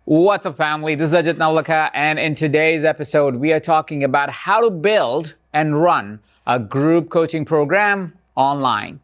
What's up, family? This is Ajit Navlakha, and in today's episode, we are talking about how to build and run a group coaching program online.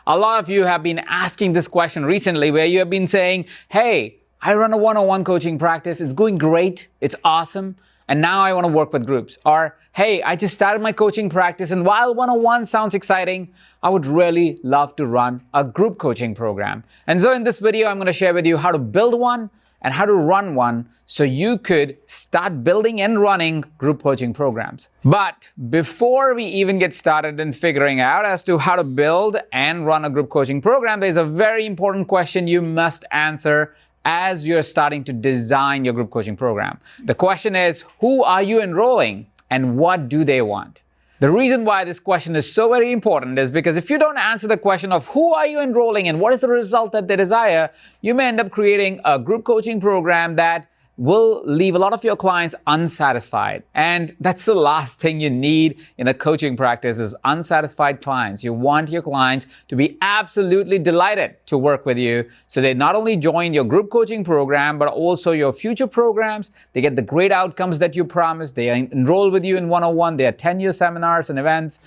A lot of you have been asking this question recently, where you have been saying, hey, I run a one-on-one coaching practice. It's going great. It's awesome. And now I want to work with groups. Or, hey, I just started my coaching practice, and while one-on-one sounds exciting, I would really love to run a group coaching program. And so in this video, I'm going to share with you how to build one and how to run one so you could start building and running group coaching programs. But before we even get started in figuring out as to how to build and run a group coaching program, there's a very important question you must answer as you're starting to design your group coaching program. The question is, who are you enrolling and what do they want? The reason why this question is so very important is because if you don't answer the question of who are you enrolling and what is the result that they desire, you may end up creating a group coaching program that will leave a lot of your clients unsatisfied. And that's the last thing you need in a coaching practice is unsatisfied clients. You want your clients to be absolutely delighted to work with you. So they not only join your group coaching program, but also your future programs. They get the great outcomes that you promised. They enroll with you in one-on-one. They attend your seminars and events.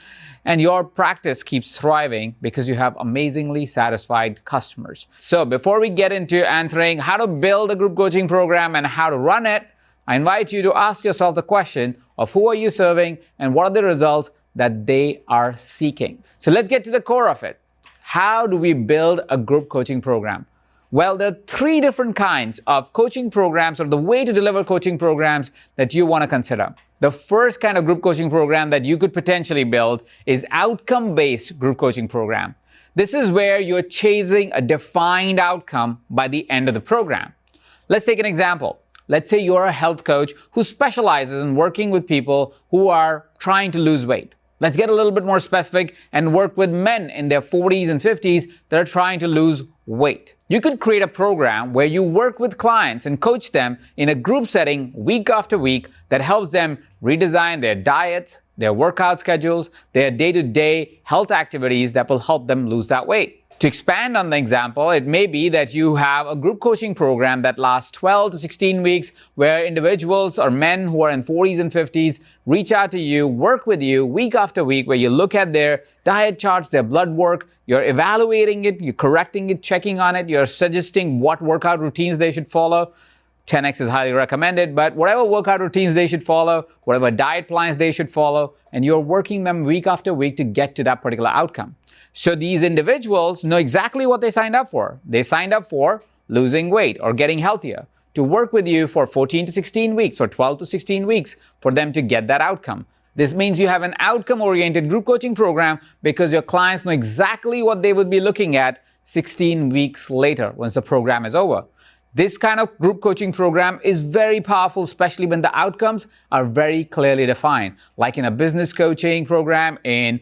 And your practice keeps thriving because you have amazingly satisfied customers. So before we get into answering how to build a group coaching program and how to run it, I invite you to ask yourself the question of who are you serving and what are the results that they are seeking. So let's get to the core of it. How do we build a group coaching program? Well, there are three different kinds of coaching programs or the way to deliver coaching programs that you want to consider. The first kind of group coaching program that you could potentially build is outcome-based group coaching program. This is where you're chasing a defined outcome by the end of the program. Let's take an example. Let's say you're a health coach who specializes in working with people who are trying to lose weight. Let's get a little bit more specific and work with men in their 40s and 50s that are trying to lose weight. You could create a program where you work with clients and coach them in a group setting week after week that helps them redesign their diets, their workout schedules, their day-to-day health activities that will help them lose that weight. To expand on the example, it may be that you have a group coaching program that lasts 12 to 16 weeks where individuals or men who are in 40s and 50s reach out to you, work with you week after week, where you look at their diet charts, their blood work, you're evaluating it, you're correcting it, checking on it, you're suggesting what workout routines they should follow. 10X is highly recommended, but whatever workout routines they should follow, whatever diet plans they should follow, and you're working them week after week to get to that particular outcome. So these individuals know exactly what they signed up for. They signed up for losing weight or getting healthier, to work with you for 14 to 16 weeks or 12 to 16 weeks for them to get that outcome. This means you have an outcome-oriented group coaching program because your clients know exactly what they would be looking at 16 weeks later once the program is over. This kind of group coaching program is very powerful, especially when the outcomes are very clearly defined. Like in a business coaching program, in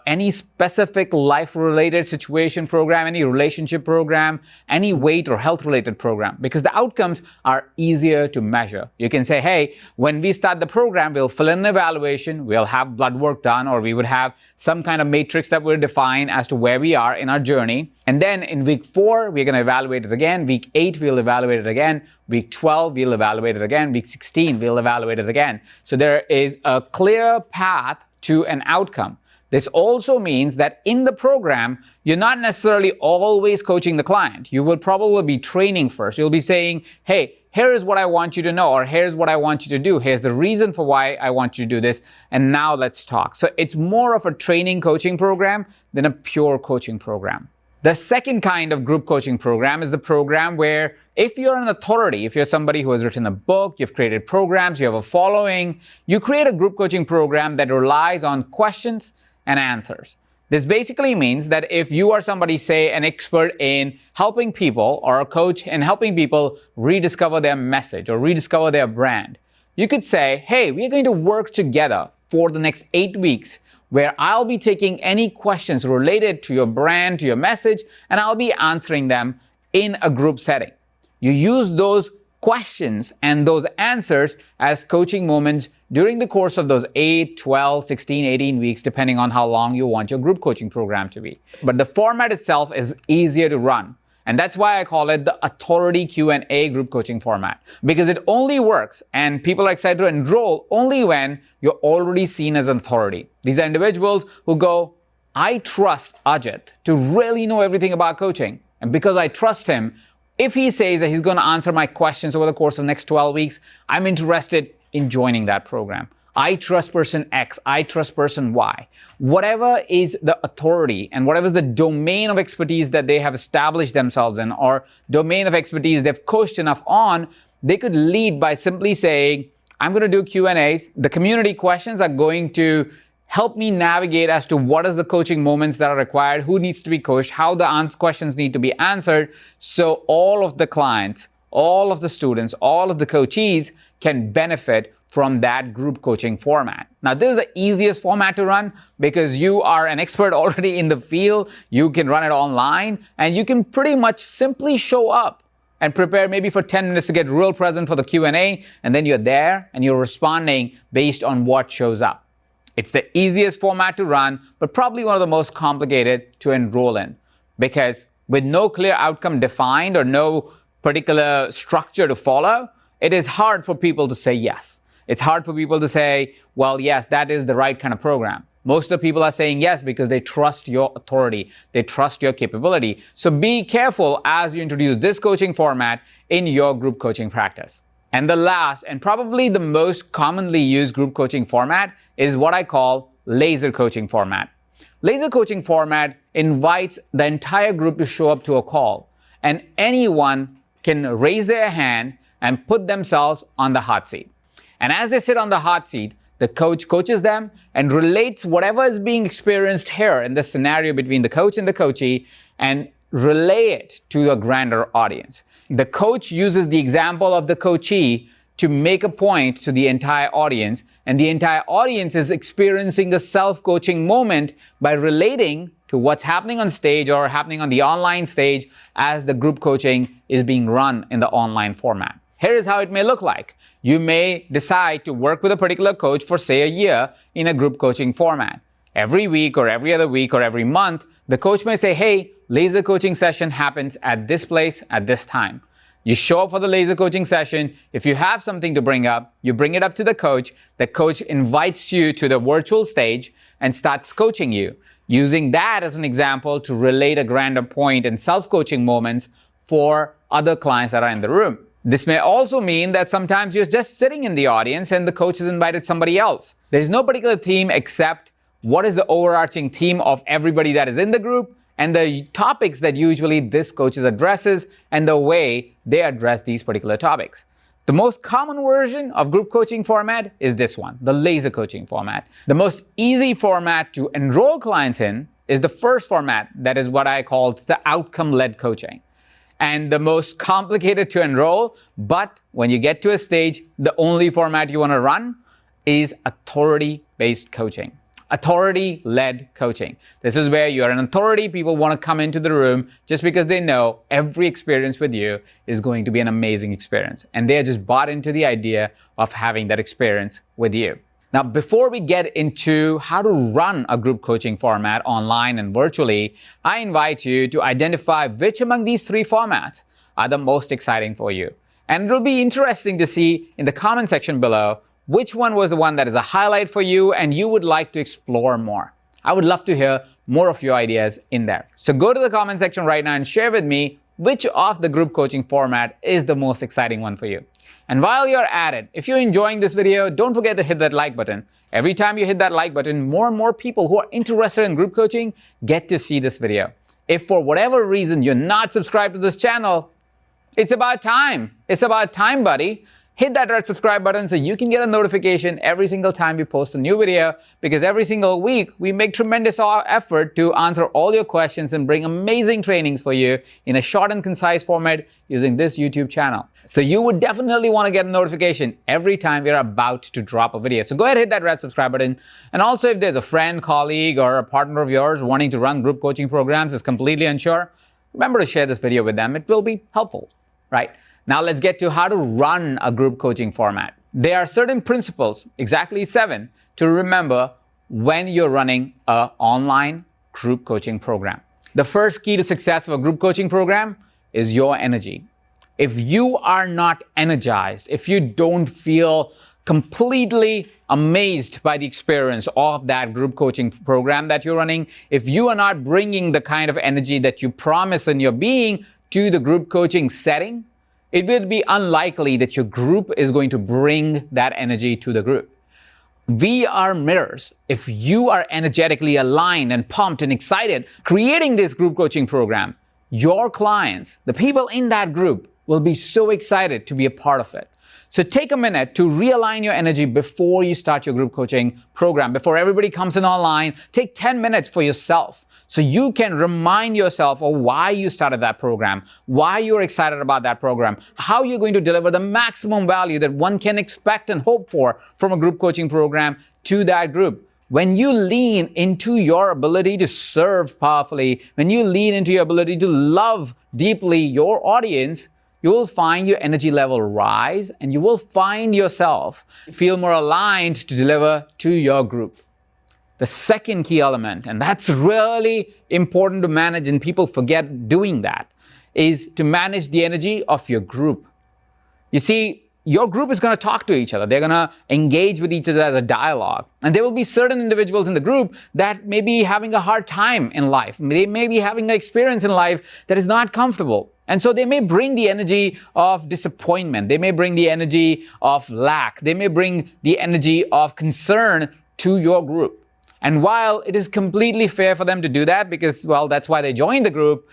any specific life-related situation program, any relationship program, any weight or health-related program, because the outcomes are easier to measure. You can say, hey, when we start the program, we'll fill in an evaluation, we'll have blood work done, or we would have some kind of matrix that will define as to where we are in our journey. And then in week 4, we're going to evaluate it again. Week 8, we'll evaluate it again. Week 12, we'll evaluate it again. Week 16, we'll evaluate it again. So there is a clear path to an outcome. This also means that in the program, you're not necessarily always coaching the client. You will probably be training first. You'll be saying, hey, here is what I want you to know, or here's what I want you to do. Here's the reason for why I want you to do this. And now let's talk. So it's more of a training coaching program than a pure coaching program. The second kind of group coaching program is the program where if you're an authority, if you're somebody who has written a book, you've created programs, you have a following, you create a group coaching program that relies on questions and answers. This basically means that if you are somebody, say, an expert in helping people or a coach in helping people rediscover their message or rediscover their brand, you could say, hey, we're going to work together for the next 8 weeks where I'll be taking any questions related to your brand, to your message, and I'll be answering them in a group setting. You use those questions and those answers as coaching moments during the course of those 8, 12, 16, 18 weeks, depending on how long you want your group coaching program to be. But the format itself is easier to run. And that's why I call it the authority Q&A group coaching format, because it only works and people are excited to enroll only when you're already seen as an authority. These are individuals who go, I trust Ajit to really know everything about coaching. And because I trust him, if he says that he's going to answer my questions over the course of the next 12 weeks, I'm interested in joining that program. I trust person X, I trust person Y. Whatever is the authority and whatever is the domain of expertise that they have established themselves in, or domain of expertise they've coached enough on, they could lead by simply saying, I'm going to do Q&As. The community questions are going to help me navigate as to what is the coaching moments that are required, who needs to be coached, how the questions need to be answered, so all of the clients, all of the students, all of the coachees can benefit from that group coaching format. Now, this is the easiest format to run because you are an expert already in the field. You can run it online and you can pretty much simply show up and prepare maybe for 10 minutes to get real present for the Q&A, and then you're there and you're responding based on what shows up. It's the easiest format to run, but probably one of the most complicated to enroll in, because with no clear outcome defined or no particular structure to follow, it is hard for people to say yes. It's hard for people to say, well, yes, that is the right kind of program. Most of the people are saying yes because they trust your authority. They trust your capability. So be careful as you introduce this coaching format in your group coaching practice. And the last and probably the most commonly used group coaching format is what I call laser coaching format. Laser coaching format invites the entire group to show up to a call, and anyone can raise their hand and put themselves on the hot seat. And as they sit on the hot seat, the coach coaches them and relates whatever is being experienced here in this scenario between the coach and the coachee and relay it to a grander audience. The coach uses the example of the coachee to make a point to the entire audience, and the entire audience is experiencing a self-coaching moment by relating to what's happening on stage or happening on the online stage as the group coaching is being run in the online format. Here is how it may look like. You may decide to work with a particular coach for, say, a year in a group coaching format. Every week or every other week or every month, the coach may say, hey, laser coaching session happens at this place at this time. You show up for the laser coaching session. If you have something to bring up, you bring it up to the coach. The coach invites you to the virtual stage and starts coaching you, using that as an example to relate a grander point and self-coaching moments for other clients that are in the room. This may also mean that sometimes you're just sitting in the audience and the coach has invited somebody else. There's no particular theme except what is the overarching theme of everybody that is in the group and the topics that usually this coach addresses and the way they address these particular topics. The most common version of group coaching format is this one, the laser coaching format. The most easy format to enroll clients in is the first format, that is what I call the outcome-led coaching. And the most complicated to enroll, but when you get to a stage, the only format you want to run is authority-based coaching. Authority-led coaching. This is where you're an authority. People want to come into the room just because they know every experience with you is going to be an amazing experience. And they're just bought into the idea of having that experience with you. Now, before we get into how to run a group coaching format online and virtually, I invite you to identify which among these three formats are the most exciting for you. And it'll be interesting to see in the comment section below which one was the one that is a highlight for you and you would like to explore more. I would love to hear more of your ideas in there. So go to the comment section right now and share with me which of the group coaching format is the most exciting one for you. And while you're at it, if you're enjoying this video, don't forget to hit that like button. Every time you hit that like button, more and more people who are interested in group coaching get to see this video. If for whatever reason you're not subscribed to this channel, it's about time. It's about time, buddy. Hit that red subscribe button so you can get a notification every single time we post a new video, because every single week we make tremendous effort to answer all your questions and bring amazing trainings for you in a short and concise format using this YouTube channel. So you would definitely want to get a notification every time we're about to drop a video. So go ahead and hit that red subscribe button. And also, if there's a friend, colleague, or a partner of yours wanting to run group coaching programs is completely unsure, remember to share this video with them. It will be helpful, right? Now let's get to how to run a group coaching format. There are certain principles, exactly 7, to remember when you're running an online group coaching program. The first key to success of a group coaching program is your energy. If you are not energized, if you don't feel completely amazed by the experience of that group coaching program that you're running, if you are not bringing the kind of energy that you promise in your being to the group coaching setting, it will be unlikely that your group is going to bring that energy to the group. We are mirrors. If you are energetically aligned and pumped and excited creating this group coaching program, your clients, the people in that group, will be so excited to be a part of it. So take a minute to realign your energy before you start your group coaching program. Before everybody comes in online, take 10 minutes for yourself so you can remind yourself of why you started that program, why you're excited about that program, how you're going to deliver the maximum value that one can expect and hope for from a group coaching program to that group. When you lean into your ability to serve powerfully, when you lean into your ability to love deeply your audience, you will find your energy level rise and you will find yourself feel more aligned to deliver to your group. The second key element, and that's really important to manage and people forget doing that, is to manage the energy of your group. You see, your group is going to talk to each other. They're going to engage with each other as a dialogue. And there will be certain individuals in the group that may be having a hard time in life. They may be having an experience in life that is not comfortable. And so they may bring the energy of disappointment. They may bring the energy of lack. They may bring the energy of concern to your group. And while it is completely fair for them to do that because, well, that's why they joined the group,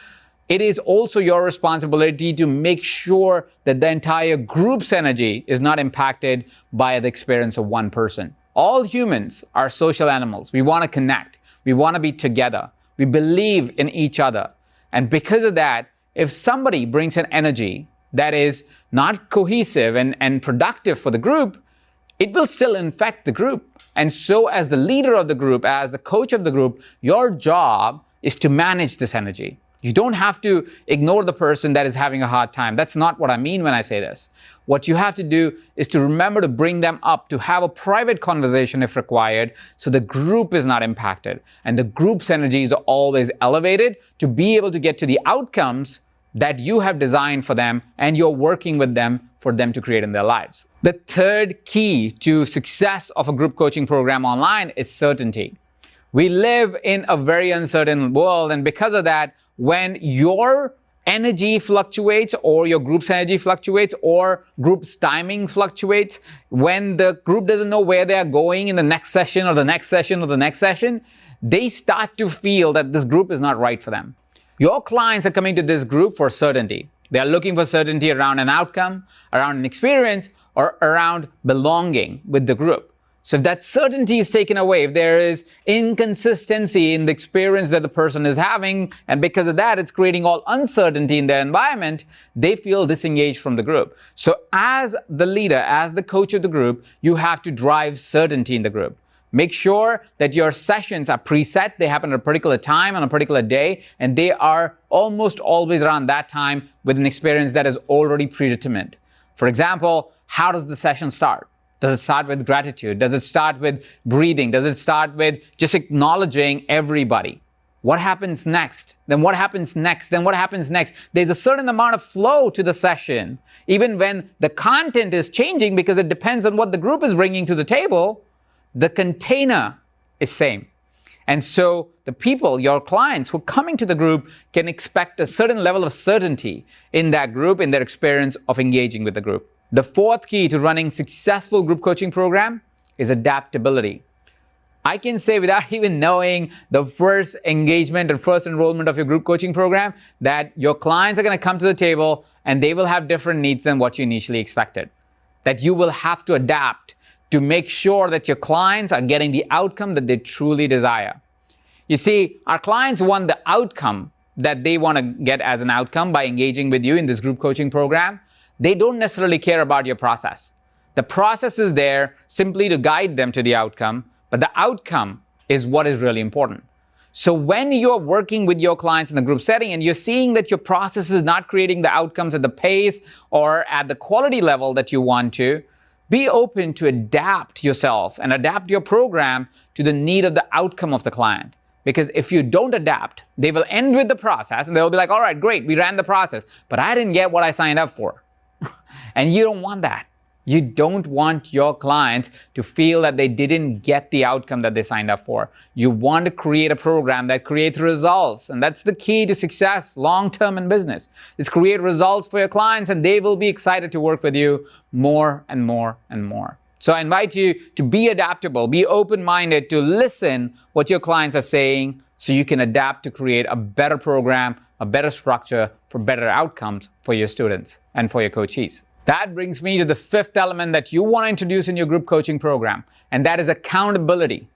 it is also your responsibility to make sure that the entire group's energy is not impacted by the experience of one person. All humans are social animals. We want to connect. We want to be together. We believe in each other. And because of that, if somebody brings an energy that is not cohesive and productive for the group, it will still infect the group. And so as the leader of the group, as the coach of the group, your job is to manage this energy. You don't have to ignore the person that is having a hard time. That's not what I mean when I say this. What you have to do is to remember to bring them up, to have a private conversation if required, so the group is not impacted. And the group's energies are always elevated to be able to get to the outcomes that you have designed for them and you're working with them for them to create in their lives. The third key to success of a group coaching program online is certainty. We live in a very uncertain world, and because of that, when your energy fluctuates or your group's energy fluctuates or group's timing fluctuates, when the group doesn't know where they're going in the next session or the next session or the next session, they start to feel that this group is not right for them. Your clients are coming to this group for certainty. They are looking for certainty around an outcome, around an experience, or around belonging with the group. So if that certainty is taken away, if there is inconsistency in the experience that the person is having, and because of that, it's creating all uncertainty in their environment, they feel disengaged from the group. So as the leader, as the coach of the group, you have to drive certainty in the group. Make sure that your sessions are preset. They happen at a particular time on a particular day, and they are almost always around that time with an experience that is already predetermined. For example, how does the session start? Does it start with gratitude? Does it start with breathing? Does it start with just acknowledging everybody? What happens next? Then what happens next? Then what happens next? There's a certain amount of flow to the session, even when the content is changing because it depends on what the group is bringing to the table. The container is same. And so the people, your clients who are coming to the group can expect a certain level of certainty in that group, in their experience of engaging with the group. The fourth key to running successful group coaching program is adaptability. I can say without even knowing the first engagement or first enrollment of your group coaching program that your clients are going to come to the table and they will have different needs than what you initially expected. That you will have to adapt to make sure that your clients are getting the outcome that they truly desire. You see, our clients want the outcome that they want to get as an outcome by engaging with you in this group coaching program. They don't necessarily care about your process. The process is there simply to guide them to the outcome, but the outcome is what is really important. So when you're working with your clients in the group setting and you're seeing that your process is not creating the outcomes at the pace or at the quality level that you want to, be open to adapt yourself and adapt your program to the need of the outcome of the client. Because if you don't adapt, they will end with the process and they'll be like, all right, great, we ran the process, but I didn't get what I signed up for. And you don't want that. You don't want your clients to feel that they didn't get the outcome that they signed up for. You want to create a program that creates results. And that's the key to success long-term in business, is create results for your clients, and they will be excited to work with you more and more and more. So I invite you to be adaptable, be open-minded, to listen what your clients are saying so you can adapt to create a better program, a better structure for better outcomes for your students and for your coachees. That brings me to the fifth element that you want to introduce in your group coaching program, and that is accountability.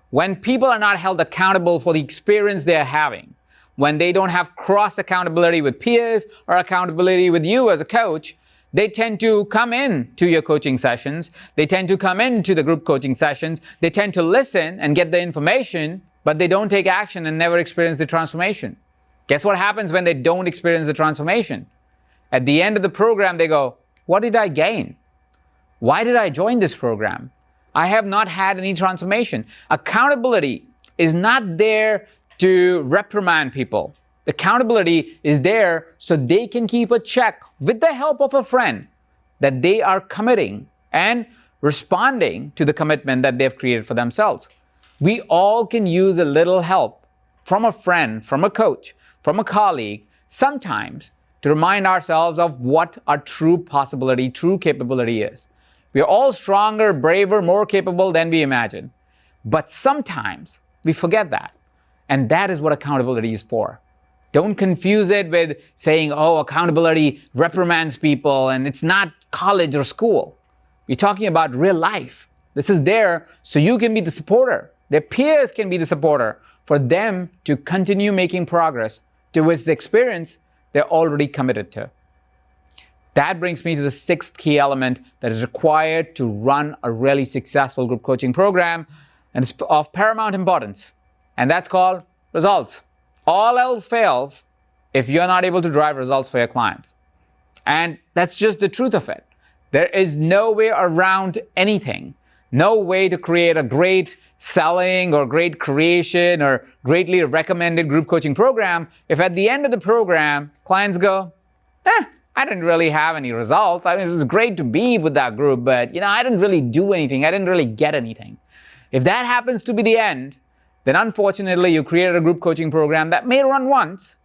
When people are not held accountable for the experience they're having, when they don't have cross accountability with peers or accountability with you as a coach, they tend to come in to your coaching sessions, they tend to come into the group coaching sessions, they tend to listen and get the information, but they don't take action and never experience the transformation. Guess what happens when they don't experience the transformation? At the end of the program, they go, what did I gain? Why did I join this program? I have not had any transformation. Accountability is not there to reprimand people. Accountability is there so they can keep a check with the help of a friend that they are committing and responding to the commitment that they've created for themselves. We all can use a little help from a friend, from a coach, from a colleague, sometimes, to remind ourselves of what our true possibility, true capability is. We are all stronger, braver, more capable than we imagine. But sometimes we forget that. And that is what accountability is for. Don't confuse it with saying, oh, accountability reprimands people and it's not college or school. We're talking about real life. This is there so you can be the supporter. Their peers can be the supporter for them to continue making progress towards the experience they're already committed to. That brings me to the sixth key element that is required to run a really successful group coaching program, and it's of paramount importance, and that's called results. All else fails if you're not able to drive results for your clients. And that's just the truth of it. There is no way around anything. No way to create a great selling or great creation or greatly recommended group coaching program if at the end of the program, clients go, I didn't really have any result. I mean, it was great to be with that group, but I didn't really do anything. I didn't really get anything. If that happens to be the end, then unfortunately you created a group coaching program that may run once,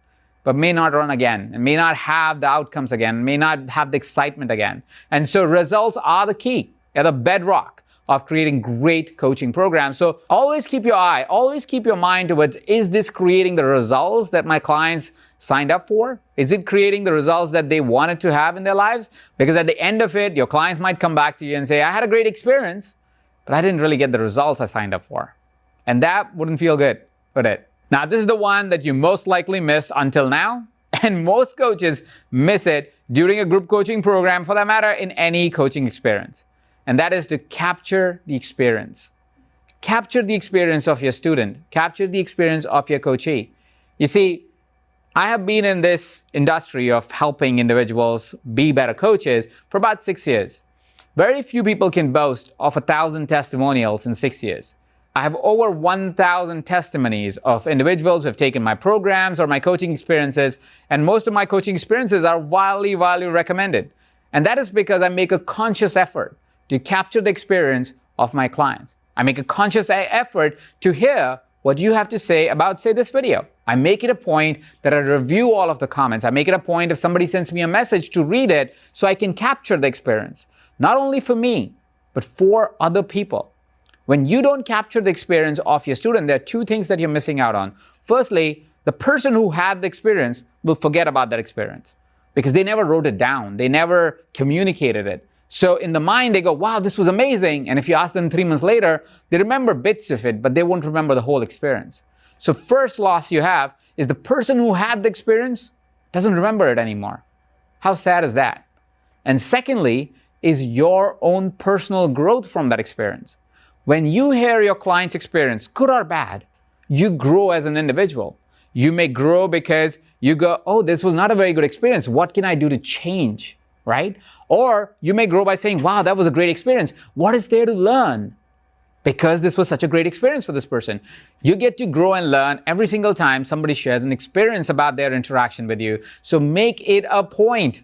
but may not run again, and may not have the outcomes again, may not have the excitement again. And so results are the key, they're the bedrock of creating great coaching programs. So always keep your eye, always keep your mind towards, is this creating the results that my clients signed up for? Is it creating the results that they wanted to have in their lives? Because at the end of it, your clients might come back to you and say, I had a great experience, but I didn't really get the results I signed up for. And that wouldn't feel good, would it? Now, this is the one that you most likely missed until now, and most coaches miss it during a group coaching program, for that matter, in any coaching experience. And that is to capture the experience. Capture the experience of your student. Capture the experience of your coachee. You see, I have been in this industry of helping individuals be better coaches for about 6 years. Very few people can boast of 1,000 testimonials in 6 years. I have over 1,000 testimonies of individuals who have taken my programs or my coaching experiences, and most of my coaching experiences are widely recommended. And that is because I make a conscious effort to capture the experience of my clients. I make a conscious effort to hear what you have to say about, say, this video. I make it a point that I review all of the comments. I make it a point if somebody sends me a message to read it so I can capture the experience. Not only for me, but for other people. When you don't capture the experience of your student, there are two things that you're missing out on. Firstly, the person who had the experience will forget about that experience because they never wrote it down. They never communicated it. So in the mind, they go, wow, this was amazing. And if you ask them 3 months later, they remember bits of it, but they won't remember the whole experience. So first loss you have is the person who had the experience doesn't remember it anymore. How sad is that? And secondly, is your own personal growth from that experience. When you hear your client's experience, good or bad, you grow as an individual. You may grow because you go, oh, this was not a very good experience. What can I do to change, right? Or you may grow by saying, wow, that was a great experience. What is there to learn? because this was such a great experience for this person. You get to grow and learn every single time somebody shares an experience about their interaction with you. So make it a point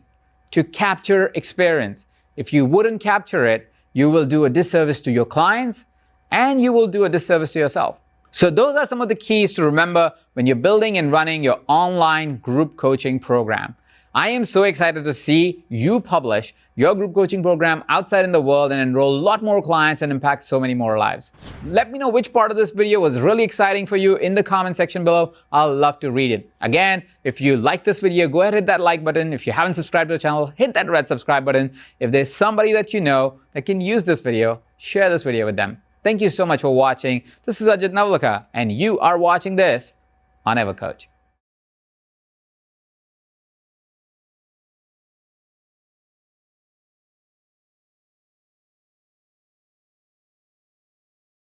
to capture experience. If you wouldn't capture it, you will do a disservice to your clients and you will do a disservice to yourself. So those are some of the keys to remember when you're building and running your online group coaching program. I am so excited to see you publish your group coaching program outside in the world and enroll a lot more clients and impact so many more lives. Let me know which part of this video was really exciting for you in the comment section below. I'll love to read it. Again, if you like this video, go ahead and hit that like button. If you haven't subscribed to the channel, hit that red subscribe button. If there's somebody that you know that can use this video, share this video with them. Thank you so much for watching. This is Ajit Navlakha, and you are watching this on EverCoach.